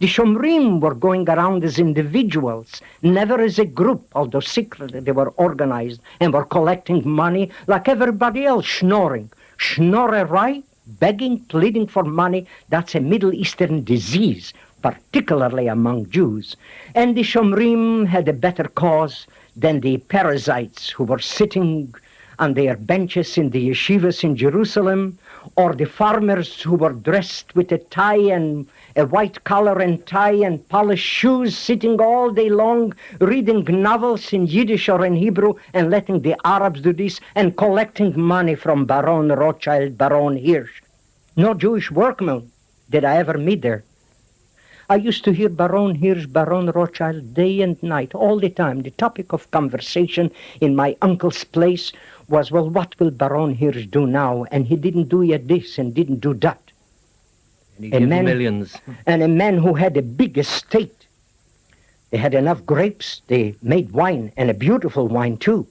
The Shomrim were going around as individuals, never as a group, although secretly they were organized and were collecting money like everybody else, schnorring. Schnorrerei, begging, pleading for money, that's a Middle Eastern disease, particularly among Jews. And the Shomrim had a better cause than the parasites who were sitting on their benches in the yeshivas in Jerusalem, or the farmers who were dressed with a tie and a white collar and tie and polished shoes, sitting all day long, reading novels in Yiddish or in Hebrew, and letting the Arabs do this, and collecting money from Baron Rothschild, Baron Hirsch. No Jewish workman did I ever meet there. I used to hear Baron Hirsch, Baron Rothschild, day and night, all the time. The topic of conversation in my uncle's place was, well, what will Baron Hirsch do now? And he didn't do yet this and didn't do that. And he gave millions. And a man who had a big estate. They had enough grapes. They made wine, and a beautiful wine too.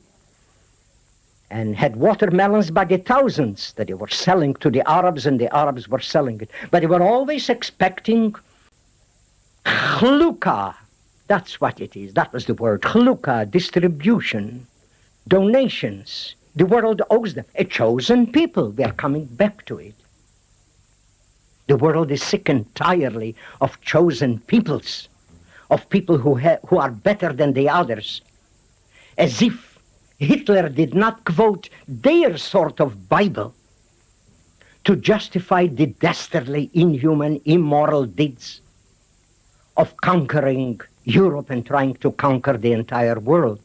And had watermelons by the thousands that they were selling to the Arabs, and the Arabs were selling it. But they were always expecting chlukah. That's what it is. That was the word. Chlukah, distribution, donations. The world owes them. A chosen people. We are coming back to it. The world is sick entirely of chosen peoples, of people who are better than the others. As if Hitler did not quote their sort of Bible to justify the dastardly, inhuman, immoral deeds of conquering Europe and trying to conquer the entire world.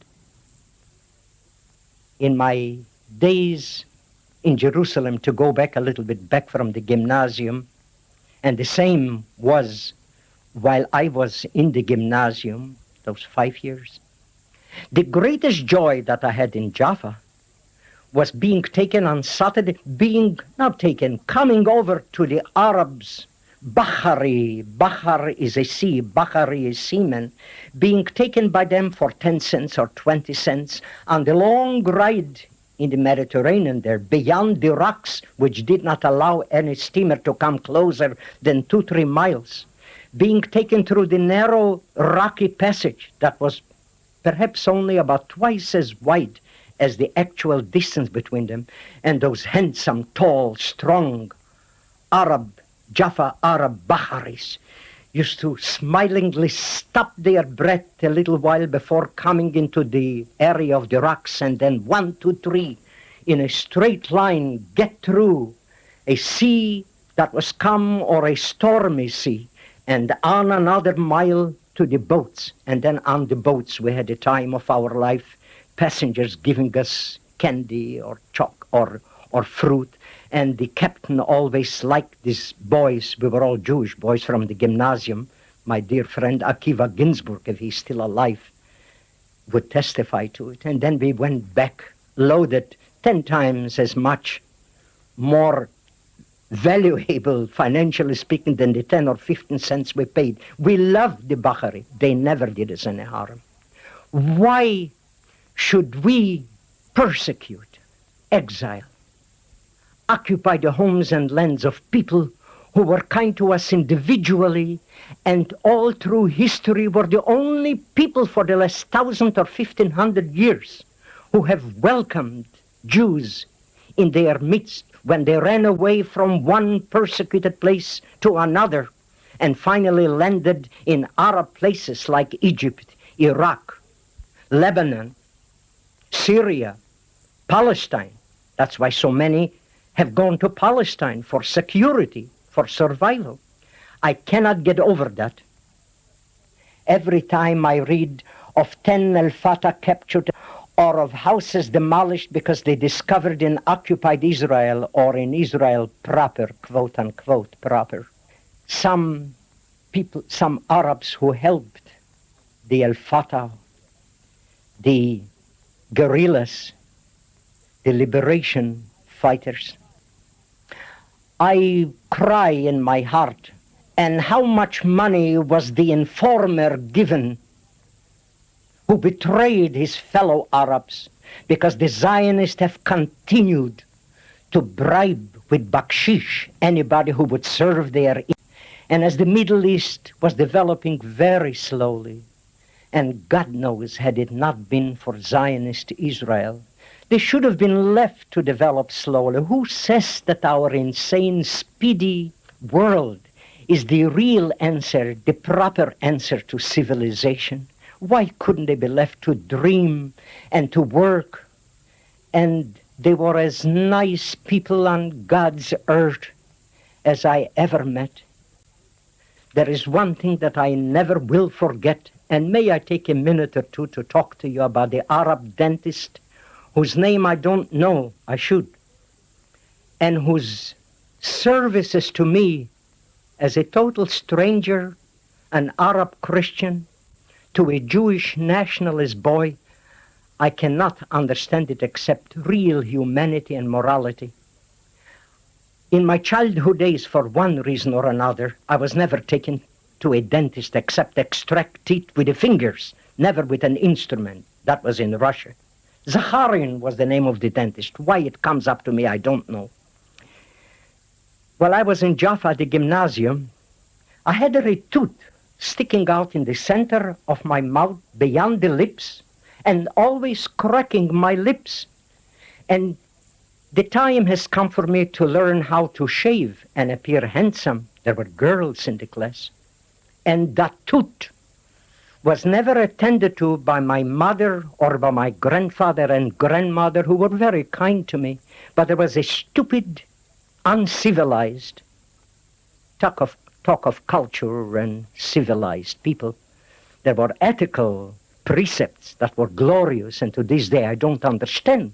In my days in Jerusalem, to go back a little bit back from the gymnasium, and the same was while I was in the gymnasium, those 5 years, the greatest joy that I had in Jaffa was being taken on Saturday, coming over to the Arabs, Bahari. Bahar is a sea, Bahari is seamen, being taken by them for 10 cents or 20 cents on the long ride in the Mediterranean there, beyond the rocks, which did not allow any steamer to come closer than 2-3 miles, being taken through the narrow, rocky passage that was perhaps only about twice as wide as the actual distance between them, and those handsome, tall, strong Jaffa Arab Baharis used to smilingly stop their breath a little while before coming into the area of the rocks, and then 1, 2, 3, in a straight line, get through a sea that was calm or a stormy sea, and on another mile to the boats. And then on the boats we had the time of our life, passengers giving us candy or chalk or fruit. And the captain always liked these boys. We were all Jewish boys from the gymnasium. My dear friend Akiva Ginsburg, if he's still alive, would testify to it. And then we went back, loaded 10 times as much more valuable, financially speaking, than the 10 or 15 cents we paid. We loved the Bahari. They never did us any harm. Why should we persecute, exile, occupy the homes and lands of people who were kind to us individually, and all through history were the only people for the last 1,000 or 1,500 years who have welcomed Jews in their midst when they ran away from one persecuted place to another and finally landed in Arab places like Egypt, Iraq, Lebanon, Syria, Palestine. That's why so many have gone to Palestine for security, for survival. I cannot get over that. Every time I read of 10 al-Fatah captured, or of houses demolished because they discovered in occupied Israel or in Israel proper, quote unquote, proper, some people, some Arabs who helped the al-Fatah, the guerrillas, the liberation fighters, I cry in my heart. And how much money was the informer given who betrayed his fellow Arabs, because the Zionists have continued to bribe with bakshish anybody who would serve their. And as the Middle East was developing very slowly, and God knows, had it not been for Zionist Israel, they should have been left to develop slowly. Who says that our insane, speedy world is the real answer, the proper answer to civilization? Why couldn't they be left to dream and to work? And they were as nice people on God's earth as I ever met. There is one thing that I never will forget, and may I take a minute or two to talk to you about the Arab dentist whose name I don't know, I should, and whose services to me as a total stranger, an Arab Christian, to a Jewish nationalist boy, I cannot understand it except real humanity and morality. In my childhood days, for one reason or another, I was never taken to a dentist except extract teeth with the fingers, never with an instrument. That was in Russia. Zakharin was the name of the dentist. Why it comes up to me, I don't know. While I was in Jaffa, the gymnasium, I had a tooth sticking out in the center of my mouth beyond the lips and always cracking my lips. And the time has come for me to learn how to shave and appear handsome. There were girls in the class. And that tooth was never attended to by my mother or by my grandfather and grandmother, who were very kind to me. But there was a stupid, uncivilized talk of culture and civilized people. There were ethical precepts that were glorious, and to this day I don't understand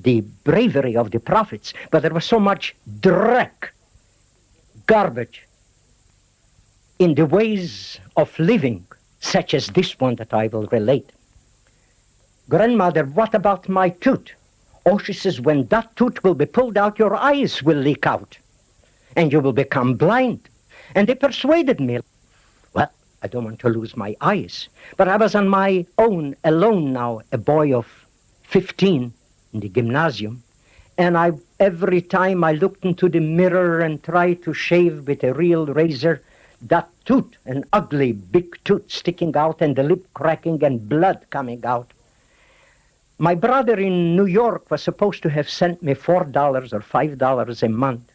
the bravery of the prophets, but there was so much dreck, garbage, in the ways of living, such as this one that I will relate. Grandmother, what about my tooth? Oh, she says, when that tooth will be pulled out, your eyes will leak out, and you will become blind. And they persuaded me. Well, I don't want to lose my eyes, but I was on my own, alone now, a boy of 15, in the gymnasium, and every time I looked into the mirror and tried to shave with a real razor, that tooth, an ugly big tooth sticking out and the lip cracking and blood coming out. My brother in New York was supposed to have sent me $4 or $5 a month,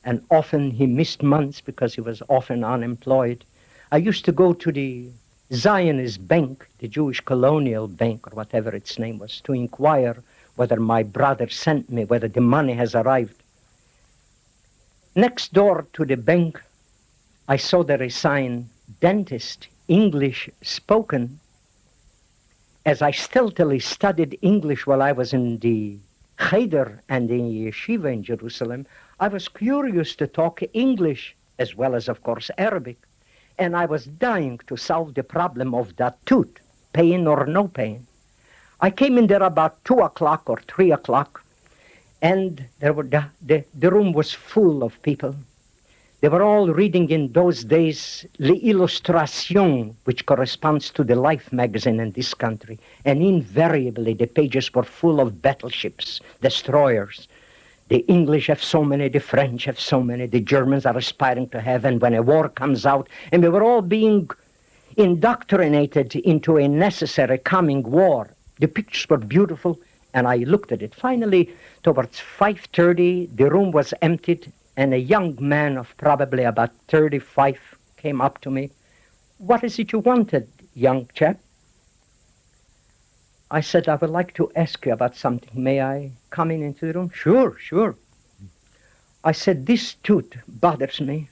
and often he missed months because he was often unemployed. I used to go to the Zionist bank, the Jewish colonial bank, or whatever its name was, to inquire whether my brother sent me, whether the money has arrived. Next door to the bank, I saw there a sign, dentist, English spoken. As I stealthily studied English while I was in the Cheder and the yeshiva in Jerusalem, I was curious to talk English as well as, of course, Arabic. And I was dying to solve the problem of that tooth, pain or no pain. I came in there about 2 o'clock or 3 o'clock, and the room was full of people. They were all reading in those days L'Illustration, which corresponds to the Life magazine in this country. And invariably, the pages were full of battleships, destroyers. The English have so many, the French have so many, the Germans are aspiring to have, and when a war comes out, and we were all being indoctrinated into a necessary coming war. The pictures were beautiful, and I looked at it. Finally, towards 5:30, the room was emptied, and a young man of probably about 35 came up to me. What is it you wanted, young chap? I said, I would like to ask you about something. May I come into the room? Sure, sure. I said, this tooth bothers me.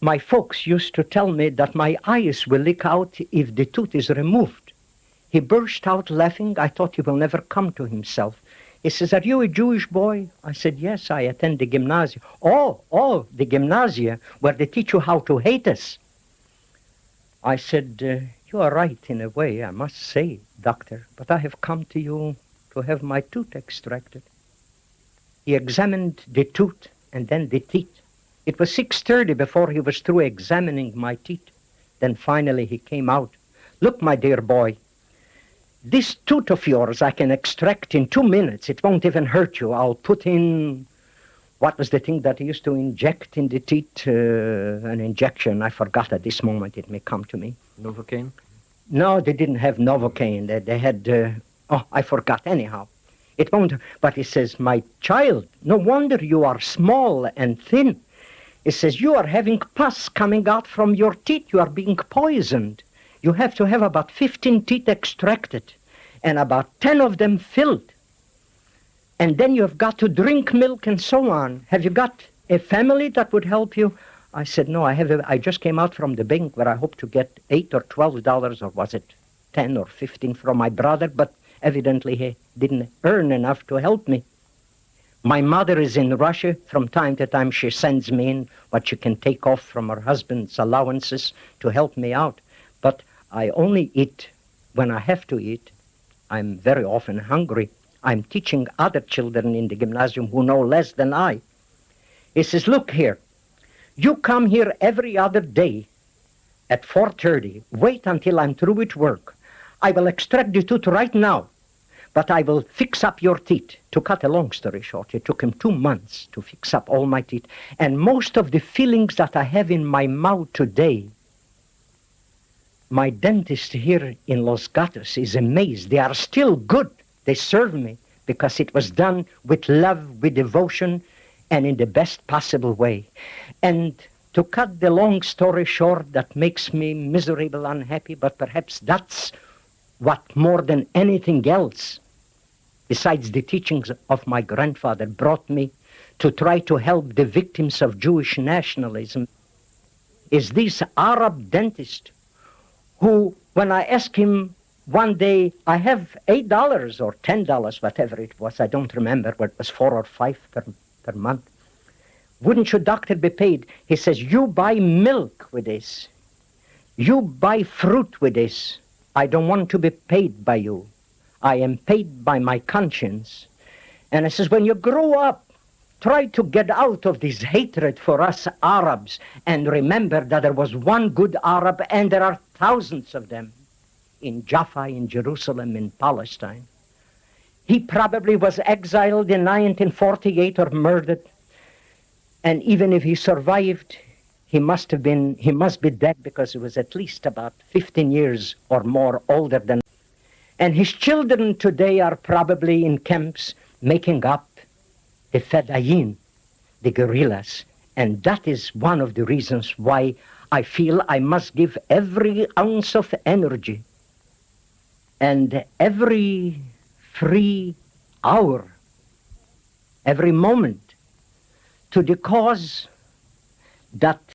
My folks used to tell me that my eyes will leak out if the tooth is removed. He burst out laughing. I thought he will never come to himself. He says, are you a Jewish boy? I said, yes, I attend the gymnasium. Oh, the gymnasia, where they teach you how to hate us. I said, you are right in a way, I must say, doctor, but I have come to you to have my tooth extracted. He examined the tooth and then the teeth. It was 6:30 before he was through examining my teeth. Then finally he came out. Look, my dear boy, this tooth of yours I can extract in 2 minutes. It won't even hurt you. I'll put in what was the thing that he used to inject in the teeth? An injection, I forgot at this moment, it may come to me. Novocaine? No, they didn't have Novocaine. They had, I forgot anyhow. It won't, but he says, my child, no wonder you are small and thin. He says, you are having pus coming out from your teeth. You are being poisoned. You have to have about 15 teeth extracted and about 10 of them filled. And then you have got to drink milk and so on. Have you got a family that would help you? I said, no, I just came out from the bank where I hope to get $8 or $12, or was it 10 or 15 from my brother, but evidently he didn't earn enough to help me. My mother is in Russia. From time to time she sends me in what she can take off from her husband's allowances to help me out. But I only eat when I have to eat. I'm very often hungry. I'm teaching other children in the gymnasium who know less than I. He says, look here, you come here every other day at 4:30. Wait until I'm through with work. I will extract the tooth right now, but I will fix up your teeth. To cut a long story short, it took him 2 months to fix up all my teeth. And most of the fillings that I have in my mouth today, my dentist here in Los Gatos is amazed. They are still good. They serve me because it was done with love, with devotion, and in the best possible way. And to cut the long story short, that makes me miserable, unhappy, but perhaps that's what more than anything else, besides the teachings of my grandfather, brought me to try to help the victims of Jewish nationalism, is this Arab dentist who, when I asked him one day, I have $8 or $10, whatever it was, I don't remember, but it was 4 or 5 per month. Wouldn't your doctor be paid? He says, you buy milk with this. You buy fruit with this. I don't want to be paid by you. I am paid by my conscience. And I says, when you grow up, try to get out of this hatred for us Arabs and remember that there was one good Arab and there are thousands of them in Jaffa, in Jerusalem, in Palestine. He probably was exiled in 1948 or murdered. And even if he survived, he must be dead because he was at least about 15 years or more older than. And his children today are probably in camps making up the Fedayeen, the guerrillas. And that is one of the reasons why I feel I must give every ounce of energy and every free hour, every moment to the cause that